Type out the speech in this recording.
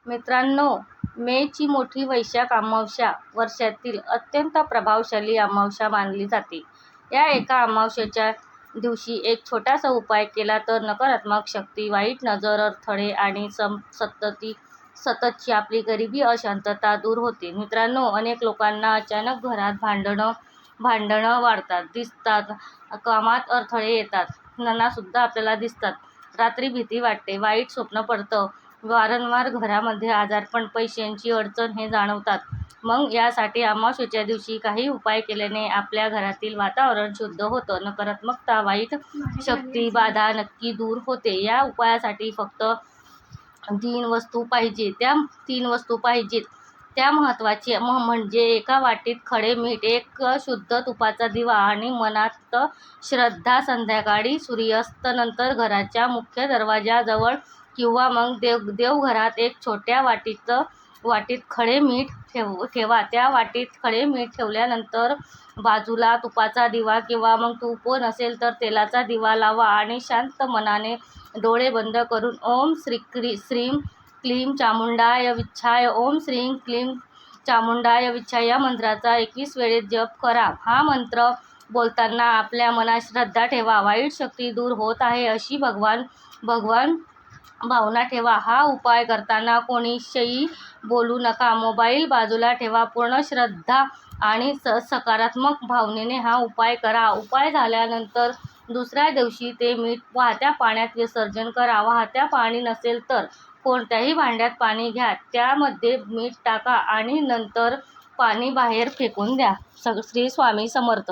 मित्रांनो, मेची मोठी वैशाख अमावास्या वर्षातील अत्यंत प्रभावशाली अमावास्या मानली जाते. या एका अमावास्येच्या दिवशी एक छोटासा उपाय केला तर नकारात्मक शक्ती, वाईट नजर, अडथळे आणि सततची आपली गरिबी, अशांतता दूर होते. मित्रांनो, अनेक लोकांना अचानक घरात भांडणं वाढतात, दिसतात, कामात अडथळे येतात, सुद्धा आपल्याला दिसतात. रात्री भीती वाटते, वाईट स्वप्न पडतं, वारंवार घरामध्ये आजारपण, पैशांची अडचण हे जाणवतात. मग यासाठी अमावास्येच्या दिवशी काही उपाय केल्याने आपल्या घरातील वातावरण शुद्ध होतं, नकारात्मकता, वाईट शक्ती, बाधा नक्की दूर होते. या उपायासाठी फक्त 3 वस्तू पाहिजेत. त्या महत्त्वाच्या म्हणजे एका वाटीत खडे मीठ, एक शुद्ध तुपाचा दिवा आणि मनात श्रद्धा. संध्याकाळी सूर्यास्तानंतर घराच्या मुख्य दरवाजाजवळ किंवा मग देवघरात एक छोट्या वाटीत खडे मीठ ठेवा. त्या वाटीत खडे मीठ ठेवल्यानंतर बाजूला तुपाचा दिवा किंवा मग तूप नसेल तर तेलाचा दिवा लावा आणि शांत मनाने डोळे बंद करून ओम श्रीं क्लीं चामुंडाय विच्छाय, ओम श्रीं क्लीं चामुंडाय विच्छाय या मंत्राचा 21 वेळेस जप करा. हा मंत्र बोलताना आपल्या मनात श्रद्धा ठेवा. वाईट शक्ती दूर होत आहे अशी भगवान भावना ठेवा. हा उपाय करताना कोणाशीही बोलू नका. मोबाईल बाजूला ठेवा. पूर्ण श्रद्धा आणि सकारात्मक भावनेने हा उपाय करा. उपाय झाल्यानंतर दुसऱ्या दिवशी ते मीठ वाहत्या पाण्यात विसर्जन करा. वाहत्या पाणी नसेल तर कोणत्याही भांड्यात पाणी घ्या, त्यामध्ये मीठ टाका आणि नंतर पाणी बाहेर फेकून द्या. श्री स्वामी समर्थ.